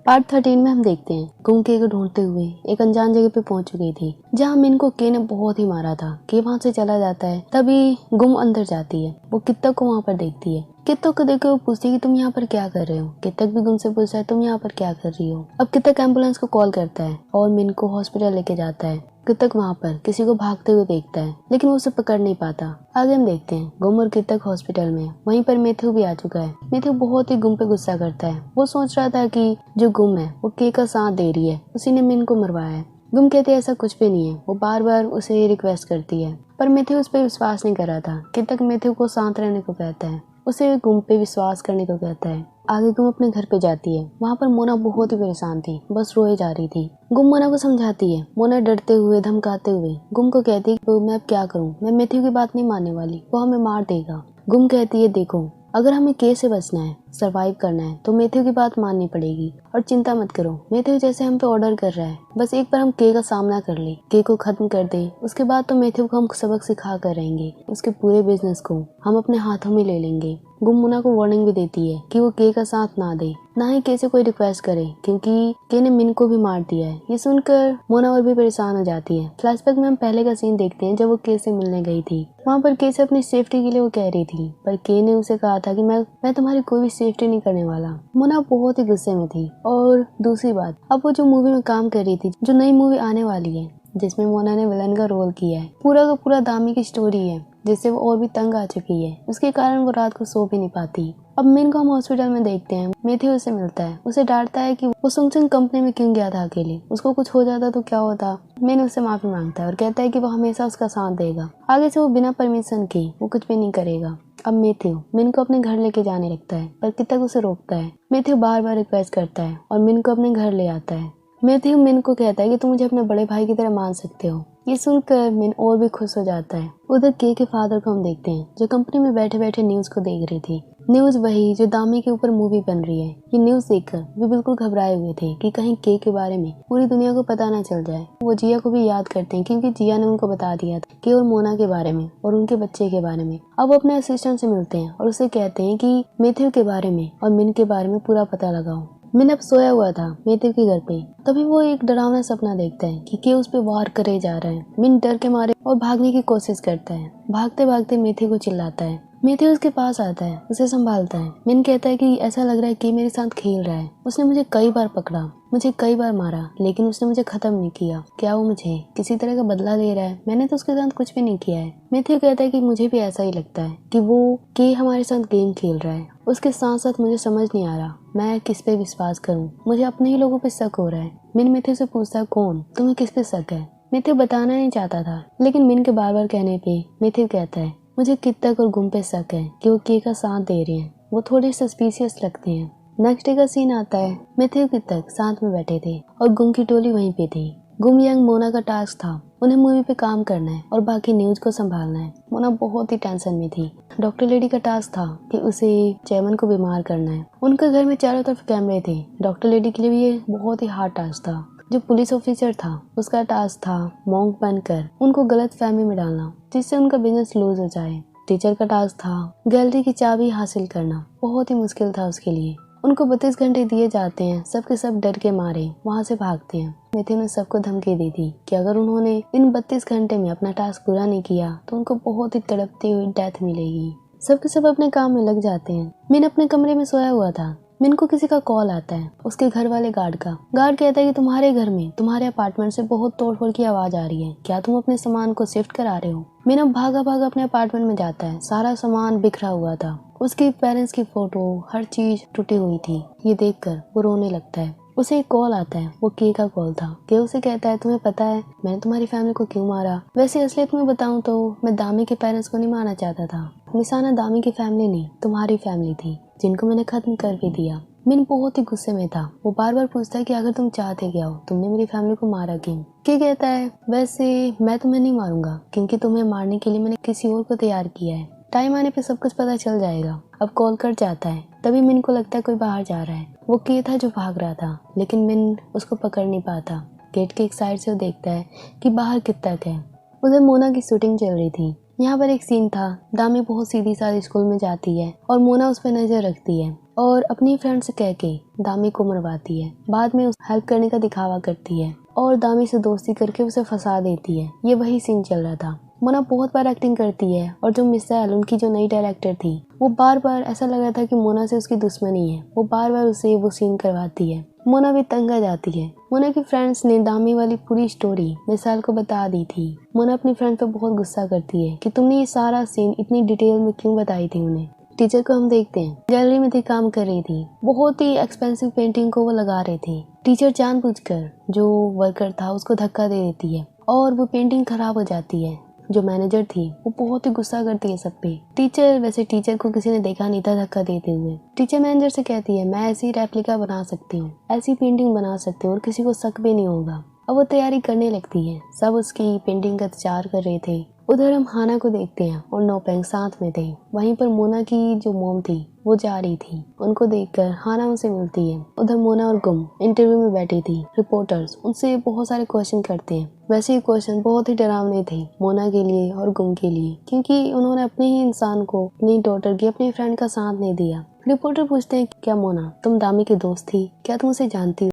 Part 13 में हम देखते हैं गुम के को ढूंढते हुए एक अनजान जगह पे पहुंच चुकी थी जहां मिन को के ने बहुत ही मारा था। के वहां से चला जाता है, तभी गुम अंदर जाती है। वो कित्तक को वहां पर देखती है। कित्तक को देख के वो पूछती है कि तुम यहाँ पर क्या कर रहे हो। कित्तक भी गुम से पूछता है तुम यहाँ पर क्या कर रही हो। अब कित्तक एम्बुलेंस को कॉल करता है और मिन को हॉस्पिटल लेके जाता है। कित्तक वहाँ पर किसी को भागते हुए देखता है लेकिन वो उसे पकड़ नहीं पाता। आगे हम देखते हैं गुम और कित्तक हॉस्पिटल में। वहीं पर मैथ्यू भी आ चुका है। मैथ्यू बहुत ही गुम पे गुस्सा करता है। वो सोच रहा था कि जो गुम है वो के का साथ दे रही है, उसी ने मिन को मरवाया है। गुम कहती है ऐसा कुछ भी नहीं है। वो बार बार उसे रिक्वेस्ट करती है पर मैथ्यू उस पर विश्वास नहीं कर रहा था। कित्तक मैथ्यू को शांत रहने को कहता है, उसे गुम पे विश्वास करने को कहता है। आगे गुम अपने घर पे जाती है। वहाँ पर मोना बहुत ही परेशान थी, बस रोए जा रही थी। गुम मोना को समझाती है। मोना डरते हुए धमकाते हुए गुम को कहती है कि मैं अब क्या करूँ, मैं मैथ्यू की बात नहीं मानने वाली, वो हमें मार देगा। गुम कहती है देखो अगर हमें के से बचना है, सरवाइव करना है तो मैथ्यू की बात माननी पड़ेगी। और चिंता मत करो, मैथ्यू जैसे हम पे ऑर्डर कर रहा है, बस एक बार हम के का सामना कर ले, के को खत्म कर दे, उसके बाद तो मैथ्यू को हम सबक सिखा कर रहेंगे। उसके पूरे बिजनेस को हम अपने हाथों में ले लेंगे। गुम मोना को वार्निंग भी देती है कि वो के का साथ ना दे, ना ही के से कोई रिक्वेस्ट करे, क्योंकि के ने मिन को भी मार दिया है। ये सुनकर मोना और भी परेशान हो जाती है। फ्लैशबैक में हम पहले का सीन देखते हैं जब वो के से मिलने गई थी। वहाँ पर के से अपनी सेफ्टी के लिए वो कह रही थी, पर के ने उसे कहा था कि मैं तुम्हारी कोई भी सेफ्टी नहीं करने वाला। मोना बहुत ही गुस्से में थी। और दूसरी बात, अब वो जो मूवी में काम कर रही थी, जो नई मूवी आने वाली है जिसमें मोना ने विलन का रोल किया है, पूरा का पूरा दामी की स्टोरी है जिससे वो और भी तंग आ चुकी है। उसके कारण वो रात को सो भी नहीं पाती। अब मिन को हम हॉस्पिटल में देखते हैं। मैथ्यू उसे मिलता है, उसे डांटता है कि वो सुंगचुंग कंपनी में क्यों गया था अकेले, उसको कुछ हो जाता तो क्या होता। मिन उससे माफी मांगता है और कहता है कि वो हमेशा उसका साथ देगा, आगे से वो बिना परमिशन के वो कुछ भी नहीं करेगा। अब मैथ्यू मिन को अपने घर लेके जाने लगता है पर कित्तक उसे रोकता है। मैथ्यू बार बार रिक्वेस्ट करता है और मिन को अपने घर ले आता है। मैथ्यू मिन को कहता है कि तुम मुझे अपने बड़े भाई की तरह मान सकते हो। ये सुनकर मिन और भी खुश हो जाता है। उधर के फादर को हम देखते हैं जो कंपनी में बैठे बैठे न्यूज को देख रही थी। न्यूज वही जो दामी के ऊपर मूवी बन रही है। ये न्यूज देखकर वे बिल्कुल घबराए हुए थे कि कहीं के बारे में पूरी दुनिया को पता ना चल जाए। वो जिया को भी याद करते हैं क्योंकि जिया ने उनको बता दिया था के और मोना के बारे में और उनके बच्चे के बारे में। अब वो अपने असिस्टेंट से मिलते हैं और उसे कहते हैं कि मैथ्यू के बारे में और मिन के बारे में पूरा पता लगाओ। मिन अब सोया हुआ था मैथ्यू के घर पे। तभी वो एक डरावना सपना देखता है कि के उस पे वार करे जा रहा है। मिन डर के मारे और भागने की कोशिश करता है। भागते भागते मैथ्यू को चिल्लाता है। मैथ्यू उसके पास आता है, उसे संभालता है। मिन कहता है कि ऐसा लग रहा है कि मेरे साथ खेल रहा है। उसने मुझे कई बार पकड़ा, मुझे कई बार मारा, लेकिन उसने मुझे खत्म नहीं किया। क्या वो मुझे किसी तरह का बदला ले रहा है? मैंने तो उसके साथ कुछ भी नहीं किया है। मैथ्यू कहता है कि मुझे भी ऐसा ही लगता है कि वो के हमारे साथ गेम खेल रहा है। उसके साथ साथ मुझे समझ नहीं आ रहा मैं किस पे विश्वास करूं। मुझे अपने ही लोगों पे शक हो रहा है। मिन मैथ्यू से पूछता है कौन, तुम्हें किस पे शक है? मैथ्यू बताना नहीं चाहता था लेकिन मिन के बार बार कहने पे मैथ्यू कहता है मुझे कित्तक और गुम पे शक है कि वो के का साथ दे रहे हैं। वो थोड़े सस्पिशियस लगते हैं। नेक्स्ट डे का सीन आता है। मैथ्यू कित्तक साथ में बैठे थे और गुम की टोली वहीं पे थी। गुम यंग मोना का टास्क था, उन्हें मूवी पे काम करना है और बाकी न्यूज को संभालना है। मोना बहुत ही टेंशन में थी। डॉक्टर लेडी का टास्क था कि उसे चैमन को बीमार करना है। उनके घर में चारों तरफ कैमरे थे। डॉक्टर लेडी के लिए भी ये बहुत ही हार्ड टास्क था। जो पुलिस ऑफिसर था उसका टास्क था मॉन्क बनकर उनको गलत फहमी में डालना जिससे उनका बिजनेस लूज हो जाए। टीचर का टास्क था गैलरी की चाबी हासिल करना, बहुत ही मुश्किल था उसके लिए। उनको 32 घंटे दिए जाते हैं। सबके सब डर के मारे वहाँ से भागते हैं। मैथ्यू ने सबको धमकी दी थी कि अगर उन्होंने इन 32 घंटे में अपना टास्क पूरा नहीं किया तो उनको बहुत ही तड़पती हुई डेथ मिलेगी। सबके सब अपने काम में लग जाते हैं। मिन अपने कमरे में सोया हुआ था। मिन को किसी का कॉल आता है, उसके घर वाले गार्ड का। गार्ड कहता है कि तुम्हारे घर में तुम्हारे अपार्टमेंट से बहुत तोड़फोड़ की आवाज आ रही है, क्या तुम अपने सामान को शिफ्ट करा रहे हो? मिन अब भागा भागा अपने अपार्टमेंट में जाता है। सारा सामान बिखरा हुआ था। उसके पेरेंट्स की फोटो, हर चीज टूटी हुई थी। ये देखकर वो रोने लगता है। उसे एक कॉल आता है, वो के का कॉल था। के उसे कहता है तुम्हें पता है मैंने तुम्हारी फैमिली को क्यों मारा? वैसे असलियत में बताऊं तो मैं दामी के पेरेंट्स को नहीं मारना चाहता था। निशाना दामी की फैमिली नहीं तुम्हारी फैमिली थी जिनको मैंने खत्म कर भी दिया। मिन बहुत ही गुस्से में था। वो बार बार पूछता है कि अगर तुम चाहते क्या हो, तुमने मेरी फैमिली को मारा क्यों? के कहता है वैसे मैं तुम्हें नहीं मारूंगा क्योंकि तुम्हें मारने के लिए मैंने किसी और को तैयार किया है। टाइम आने पे सब कुछ पता चल जाएगा। अब कॉल कट जाता है। तभी मिन को लगता है कोई बाहर जा रहा है। वो के था जो भाग रहा था लेकिन मिन उसको पकड़ नहीं पाता। गेट के एक साइड से वो देखता है कि बाहर कित्तक है। उधर मोना की शूटिंग चल रही थी। यहाँ पर एक सीन था। दामी बहुत सीधी सादी स्कूल में जाती है और मोना उस पर नजर रखती है और अपनी फ्रेंड से कह के दामी को मरवाती है। बाद में उस हेल्प करने का दिखावा करती है और दामी से दोस्ती करके उसे फंसा देती है। ये वही सीन चल रहा था। मोना बहुत बार एक्टिंग करती है और जो मिसाइल उनकी जो नई डायरेक्टर थी वो बार बार ऐसा लग रहा था कि मोना से उसकी दुश्मनी है। वो बार बार उसे वो सीन करवाती है। मोना भी तंग आ जाती है। मोना की फ्रेंड्स ने दामी वाली पूरी स्टोरी मिसाइल को बता दी थी। मोना अपनी फ्रेंड पे बहुत गुस्सा करती है कि तुमने ये सारा सीन इतनी डिटेल में क्यों बताई थी उन्हें। टीचर को हम देखते हैं गैलरी में थी, काम कर रही थी। बहुत ही एक्सपेंसिव पेंटिंग को वो लगा रहे थे। टीचर जानबूझकर जो वर्कर था उसको धक्का दे देती है और वो पेंटिंग खराब हो जाती है। जो मैनेजर थी वो बहुत ही गुस्सा करती है सब पे। टीचर को किसी ने देखा नहीं था धक्का देते हुए। टीचर मैनेजर से कहती है मैं ऐसी रेप्लिका बना सकती हूँ, ऐसी पेंटिंग बना सकती हूँ और किसी को शक भी नहीं होगा। अब वो तैयारी करने लगती है। सब उसकी पेंटिंग का इंतजार कर रहे थे। उधर हम हाना को देखते हैं और नोपेंग साथ में थे। वहीं पर मोना की जो मॉम थी वो जा रही थी। उनको देखकर हाना उनसे मिलती है। उधर मोना और गुम इंटरव्यू में बैठी थी। रिपोर्टर्स उनसे बहुत सारे क्वेश्चन करते हैं। वैसे ये क्वेश्चन बहुत ही डरावने थे मोना के लिए और गुम के लिए, क्योंकि उन्होंने अपने ही इंसान को, अपनी डॉटर की, अपनी फ्रेंड का साथ नहीं दिया। रिपोर्टर पूछते हैं क्या मोना तुम दामी की दोस्त थी, क्या तुम उसे जानती हो?